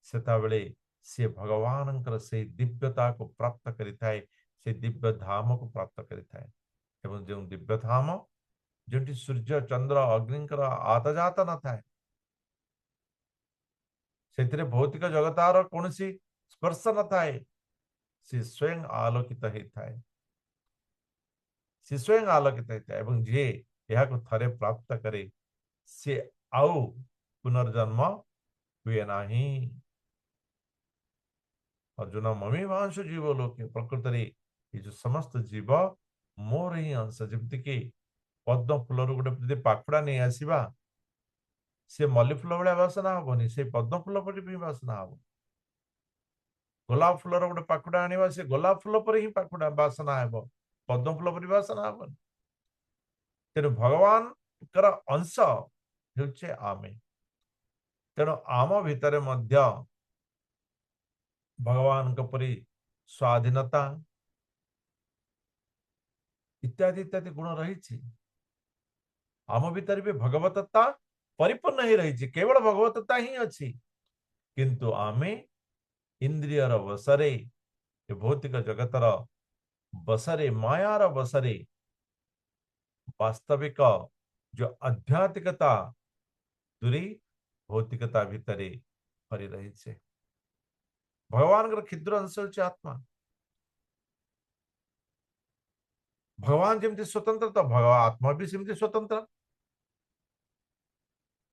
सेताबले से भगवान से दिव्यता को प्राप्त करिथाए, से दिव्य धाम को प्राप्त करिथाए। एवं जो दिव्य धाम जो सूर्य चंद्र अग्नि आतजात न थाए, से भौतिक जगतार कौन स्पर्श न थाए, से स्वयं आलोकित होता है, से स्वयं आलोकित होता है। एवं जे यह को थरे प्राप्त करे से आउ पुनर्जन्म हुए नहीं। अर्जुन ममी मांस जीव लोके प्रकृत ये जो समस्त जीव मोर ही अंश। जमती कि पद्म फूल गोटे पाखुड़ा नहीं आसवा से मल्ली फूल भाया बासना हेनी, से पद्म फूल पर भी बासना हम। गोलाप फूलर गोटे पाखुड़ा आने से गोलाप फूल पर ही पाखुड़ा बासना हे, पद्म फूल पर बासना हेनी। तेणु भगवान अंश हे आमे। तेणु आम भितर भगवान परी स्वाधीनता इत्यादि इत्यादि गुण रही। आम भीतर भी भगवतता परिपूर्ण ही रही, केवल भगवतता ही अच्छी। किंतु आमे इंद्रियर बसरे भौतिक जगतर बसरे मायार बसरे वास्तविक जो आध्यात्मिकता दूरी भौतिकता भितर हरि रही है। भगवान क्षुद्र अंश होची आत्मा। भगवान जमती स्वतंत्र तो भगवान आत्मा भी सेमती स्वतंत्र।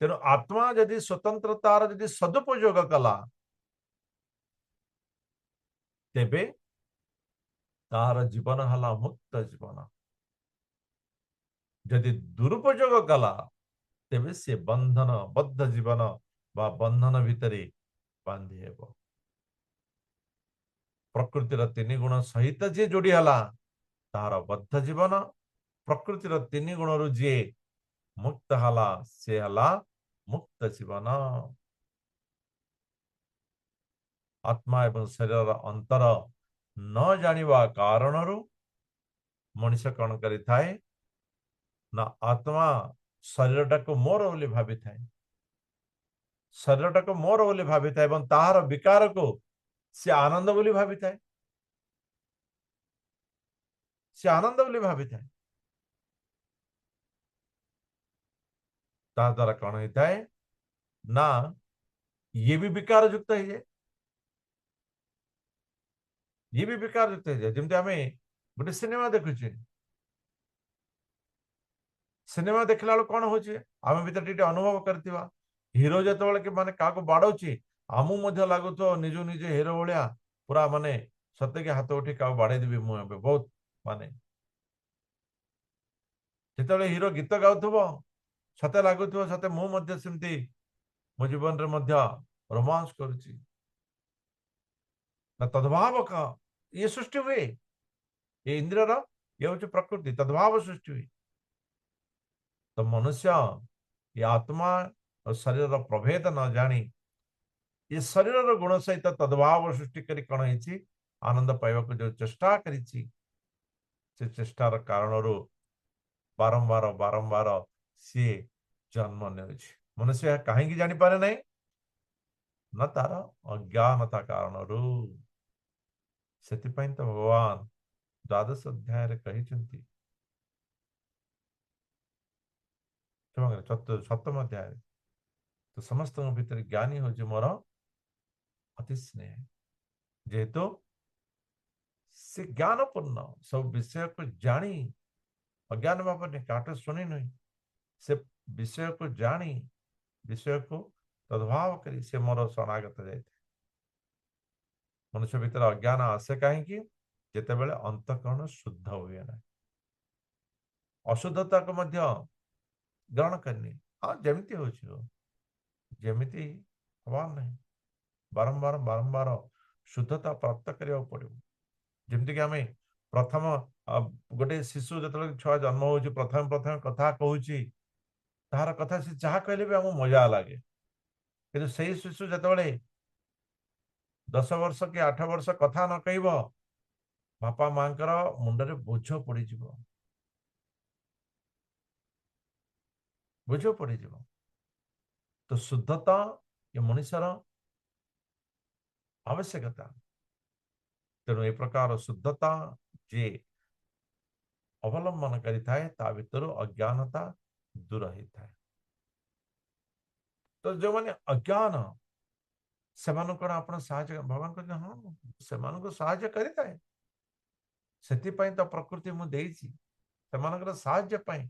तेणु आत्मा जदि स्वतंत्रतार जदि सदुपयोग कला तेबे तार जीवन हला मुक्त जीवन। जदि दुरुपयोग कला तेबे से बंधन बद्ध जीवन बा बंधन भितरे बांधि हेब। प्रकृतिर तीन गुण सहित जे जोड़ी हला तार बद्ध जीवन। प्रकृतिर तीन गुण रु जे मुक्त हला से हला मुक्त जीवन। आत्मा एवं शरीर अंतर न जानिबा कारणरु मनुष्य कौन करि थाए ना आत्मा शरीरटा को मोर बोली भावी थाए, शरीरटा को मोर बोली भावी थाए एवं ताहार विकार को से आनंद बोली भावी थाए, से आनंद बोली भावी थाए। ता द्वारा कौन होता है ना ये भी विकार युक्त है जाए, ये भी विकार युक्त है जाए। जमती आम गोटे सिनेमा देखुचे, सिनेमा देखला बेलू कौन हो आम भर अनुभव करथिबा हीरो जो कि माने क्या बाड़ौची आमू लगुथ निज निजे हीरो भाया पूरा माने सत्य के हाथ उठी क्या बाड़े देवी मुझे बहुत माने जो हीरो गीत गाउथबो सते लगुथ सते मुझे मो जीवन रोमांस करुच्ची ना तद्भाव का ये सृष्टि हुए। ये इंद्रियर ये हूँ प्रकृति तद्भाव सृष्टि हुई। तो मनुष्य ये आत्मा और शरीर प्रभेद न जानी ये शरीर गुण सहित तद्भाव सृष्टि करी कौन है आनंद पाइबा जो चेष्टा करी से चेष्टार कारण बारंबार बारंबार सी जन्म ने मनुष्य कहीं जानी पारे नहीं न तार अज्ञानता कारण से तो भगवान द्वादश अध्याय कही सप्तम अध्याय तो समस्त भीतर ज्ञानी हूँ मोर अति स्नेह जेहेतु से ज्ञानपूर्ण सब विषय को जानी अज्ञान भाव ने काटे शुणी नुई से विषय को जानी विषय को तद्भाव करी से मोर शरणागत जाए मनुष्य भीतर अज्ञान आसे कहीं जितेबले अंतकरण शुद्ध हुए ना अशुद्धता को मध्य ग्रहण करनी हाँ जमिति हो जमिति हवार नहीं बारंबार बारंबार शुद्धता प्राप्त करने पड़ो जमीक आम प्रथम गोटे शिशु जो छुआ जन्म हो प्रथम प्रथम कथा कहूँ तार कथा से जहाँ कहले भी आमको मजा लगे कि से शिशु जिते 10 वर्ष कि 8 वर्ष कथा न कह बापा माँ मुंडे बोझ पड़ बोझ पड़ तो शुद्धता ये मनुष्यर आवश्यकता तेणु ए प्रकार शुद्धता जे अवलंबन करिथाए भितर अज्ञानता दूर होता है तो जो मैंने अज्ञान से आपण साहाय्य भगवान कहते हाँ से साहाय्य करिथाए सेतिपाई तो प्रकृति मु देइछि सेमानकर साहाय्य पाई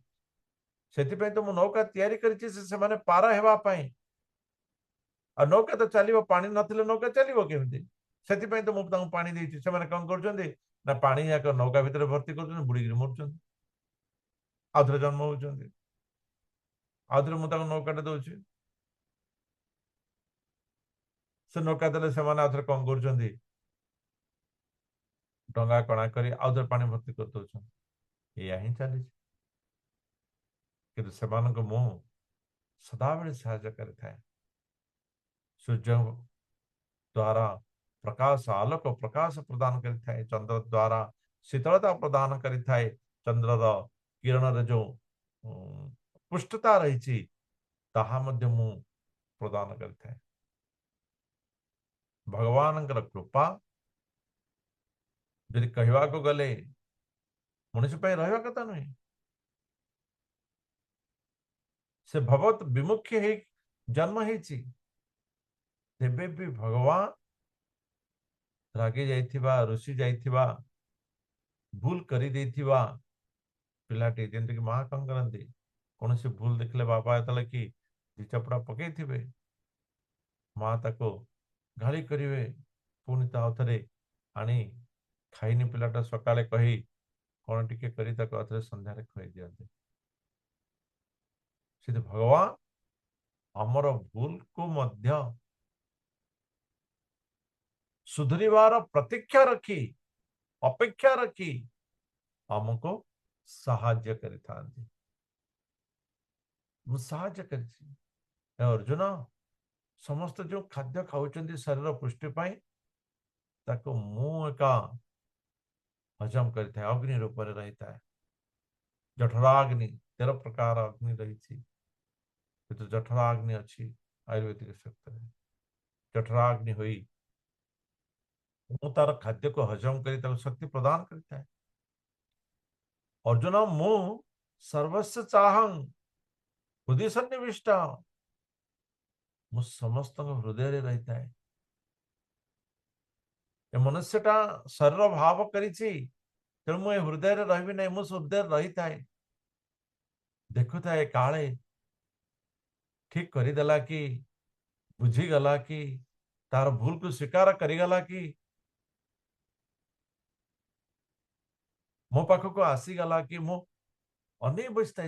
सेतिपाई तो मु नौका तैयारी करिछि से माने पार हेबा पाई आ नौका तो चलिबो पानी नथिले नौका चलिबो केमिति सेतिपाई तो मु तांको पानी देइछि से माने कोन करछन्ते ना पानी याक नौका भितर भर्ती करछन्ते बुडीगिरी मरछन्ते आउथरे जन्म होछन्ते आउथरे मु तांको नौकाटे दउछि से नौका देले से माने आउथरे कोन करछन्ते डंगा कणा करी आउथरे पानी भर्ती कर दउछन्ते एया ही चलिछि किंतु सेमानक मु सदाबेले साहाय्य करिथाए सूर्य द्वारा प्रकाश आलोक प्रकाश प्रदान करिथाए चंद्र द्वारा शीतलता प्रदान करिथाए चंद्रर किरण जो पुष्टता रही ताहा मध्य मु प्रदान करिथाए भगवान कृपा यदि कहवा को गले मनुष्य पे रहिबा कथा नहीं से भगवत विमुख्य है जन्म है तेबे भी भगवान रागे जाइथिबा रुषि जाइथिबा भूल करी देथिबा पिलाटी जेंति कि मां कन करंती कौन से भूल देखले बापा एतले कि दी चपड़ा पकई थिबे मां ताको गाली करिवे पुनि ता थरे आनी खाइनी पिलाटा सकाळे कही कौन टिके करी ताको अथरे संध्या रे खई दियंते सिद्ध भगवान हमर भूल को मध्य सुधरिवार प्रतीक्षा रखी अपेक्षा रखी हमको साहाय्य करिथांती मु साहाय्य करिछि अर्जुन समस्त जो खाद्य खाउचंदी शरीर पुष्टि पाई ताको मु एका हजम करिथाए अग्नि रूप में रहिता है जठराग्नि 13 प्रकार अग्नि रही तो जठराग्नि अच्छी आयुर्वेदिक शास्त्र जठराग्नि हुई मु तार खाद्य को हजम करी शक्ति प्रदान करता है अर्जुन मु सर्वस्व चाहं हृदय सन्निविष्ट मु समस्त हृदय रे रहता है ए मनुष्यटा शरीर भाव करिछि तेणु मु हृदय रे रहबि नै मु हृदय रही थाए देखु थाए काले ठीक करिदेला कि बुझीगला कि तार भूल को स्वीकार करिगला कि मो पाख को आसीगला कि मो अने बसता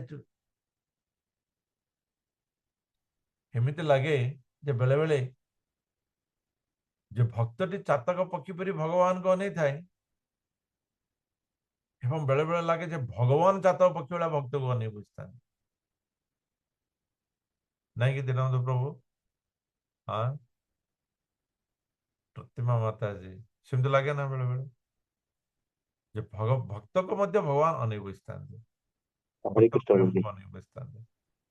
एमती लगे जे बेले बेले जे भक्तटी चातक पक्षी परी भगवान को अनै थाए एवं बेले बेले लगे जे भगवान चातक पक्षी वाला भक्त को अनै बसता नहीं कि दीनानंद प्रभु हाँ प्रतिमा माता जी सेमती लगे ना बेले बेले जे भक्त को मध्य भगवान अनै बसता हरे भक्त कृष्ण प्रेम प्रभु जी को अनै बसता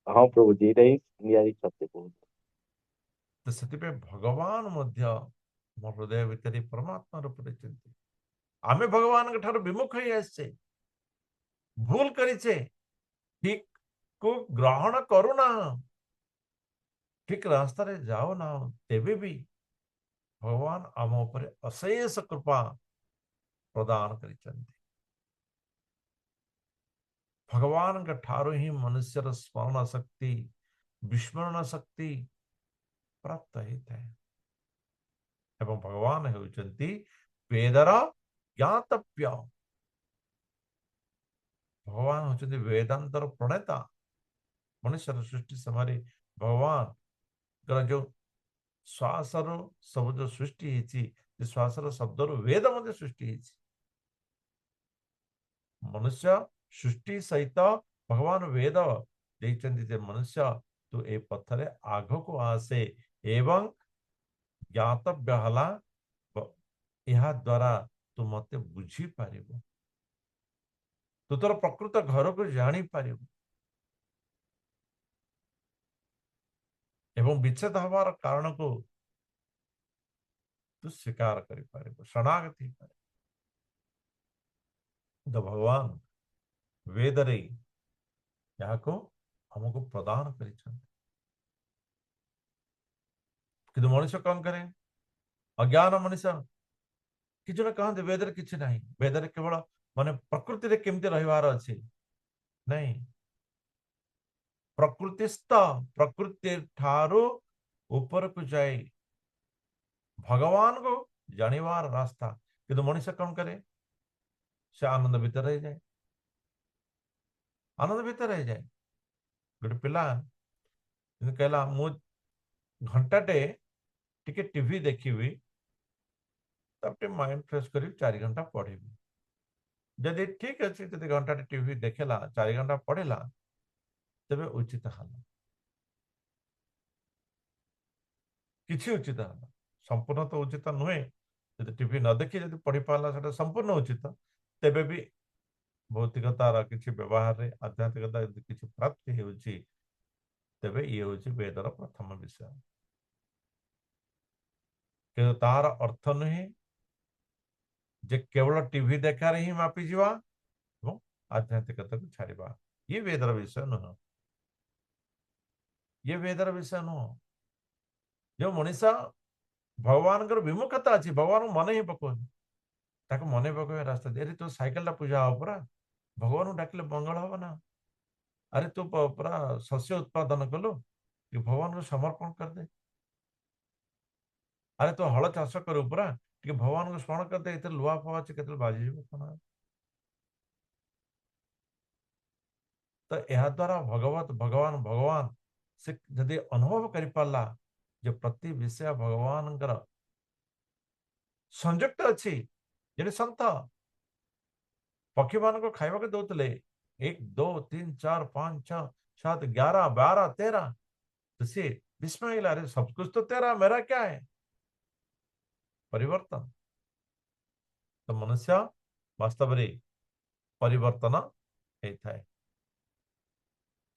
हाँ प्रभु जी एटा ही नियारी सत्य प्रभु तो से भगवान मध्य मो हृदय भितर परमात्मा रूप आमे भगवान के ठार विमुख ही आसे भूल करिचे ठीक को ग्रहण करुना ठीक रास्ता रे जाओ ना तेबे भी भगवान आम ऊपर अशेष कृपा प्रदान करिसंती भगवान का ठारो ही मनुष्यर स्मरण शक्ति विस्मरण शक्ति प्राप्त होता है एवं भगवान होउचंती वेदर ज्ञातव्य भगवान होउचंती वेदांतर प्रणेता मनुष्य सृष्टि समय भगवान का जो श्वास सब जो सृष्टि होती श्वास शब्द वेद मध्य सृष्टि होती मनुष्य सृष्टि सहित भगवान वेद देते मनुष्य तू ए पथरे आग को आसे एवं ज्ञातव्य हला यह द्वारा तू मते बुझी पारिबो तू तोर प्रकृत घर को जानी पारिबो एवं विच्छेद हमार कारण को तू स्वीकार करि पारिबो शरणागत ही पारिबो तो भगवान वेद रे यहाँ को हमको प्रदान करिछन किंतु मनुष्य कौन करे अज्ञान मनुष्य किछु न कहते वेदर किछि नहीं वेदर केवल माने प्रकृति रे केमते रहिवार अछि नहीं प्रकृतिस्थ प्रकृति ठारो ऊपर को जाए भगवान को जानिवार रास्ता किंतु मनुष्य कौन करे से आनंद भीतर रह जाए आनंद भीतर रह जाए गोटे पिला कहला मु घंटाटे टिके टीवी देखिबी तब माइंड फ्रेश करी 4 घंटा पढ़ेबी जदि ठीक अच्छे जदि घंटाटे टीवी देखेला 4 घंटा पढ़ेला तेबे उचित हला किछि उचित हला संपूर्ण तो उचित नुहे जदि टीवी न देखि जदि पढ़ी पाला सेटा संपूर्ण उचित तेबे भी भौतिकतार किछि व्यवहार रे आध्यात्मिकता यदि किछि प्राप्ति हेउछि तेबे ये होछि वेदर प्रथम विषय कि तार अर्थ नुहे जे केवल टीवी देखा ही मापी जीवा आध्यात्मिकता को छाड़वा ये वेदर विषय नुह ये वेदर विषय नुह जो मनीषा भगवान विमुखता अच्छी भगवान को मन ही पकौनी ताको मन पकड़ रास्ता दे तो साइकेल टा पूजा हो पूरा भगवान को डाकिले मंगल हम ना अरे तू पूरा शस्य उत्पादन कलु कि भगवान को समर्पण कर दे अरे तो हल चाष करू पूरा कि भगवान को स्मरण करते इतने लुआ फुआ अच्छे के बाजी तो यह द्वारा भगवत भगवान भगवान से जदि अनुभव कर पाला जो प्रति विषय भगवान संयुक्त अच्छी जे संत पक्षी मान को खाइबा के दौले 1 2 3 4 5 6 7 11 12 13 तो सी विस्मय अरे सब कुछ तो तेरा मेरा क्या है परिवर्तन तो मनुष्य वास्तव रे परिवर्तन होता है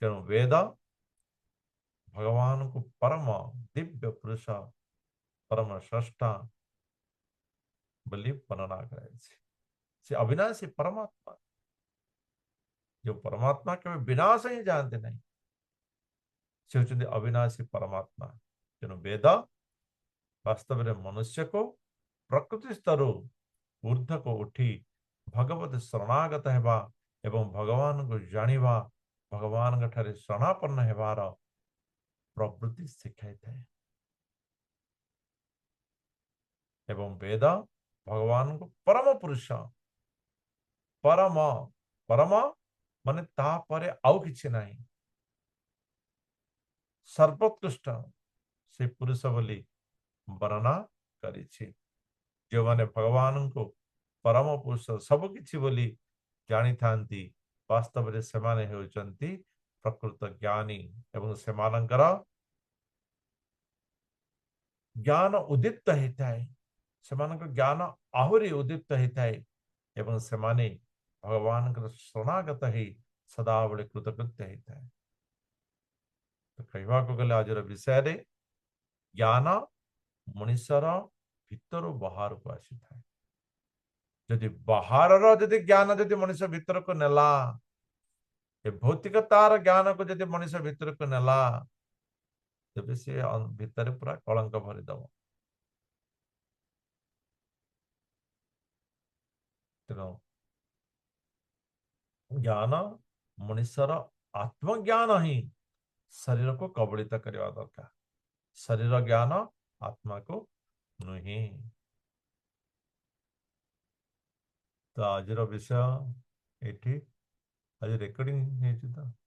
तेणु वेद भगवान को परम दिव्य पुरुष परम श्रेष्ठा बोली वर्णना कराए से अविनाशी परमात्मा जो परमात्मा के विनाश ही जानते नहीं से होचंदी अविनाशी परमात्मा तेणु वेद वास्तव में मनुष्य को प्रकृति स्तर ऊर्ध्व को उठी भगवत शरणागत हेबा एवं भगवान को जानिबा भगवान ठारे शरणापन्न हेबार प्रवृत्ति शिखाई थाए एवं वेद भगवान को परम पुरुष परम परम माने तापरे आउ किछि नाही सर्वोत्कृष्ट से पुरुष बोली वर्णना करिछि जो माने भगवान को परम पुरुष सब किछि बोली जानी थांती वास्तव रे सेमाने हेउचंती प्रकृत ज्ञानी एवं सेमानंकर ज्ञान उदित होता है सेमानक ज्ञान आहुरी उदित होता है एवं सेमाने भगवान शरणागत ही सदा बड़े कृतकृत्य होता है तो कहवा को गले आज विषय रे ज्ञान मनुष्यर भीतर बाहर को आसी था जदि बाहर जदि ज्ञान जदि मनुष्य भीतर को नेला ये भौतिकतार ज्ञान को जदि मनुष्य भीतर को नेला तेबे से भीतर पूरा कलंक भरीदब ତେଣୁ ଜ୍ଞାନ ମଣିଷର ଆତ୍ମଜ୍ଞାନ ହିଁ ଶରୀରକୁ କବଳିତ କରିବା ଦରକାର। ଶରୀର ଜ୍ଞାନ ଆତ୍ମାକୁ ନୁହେଁ। ତ ଆଜିର ବିଷୟ ଏଠି, ଆଜି ରେକର୍ଡିଂ ହେଇଛି ତ।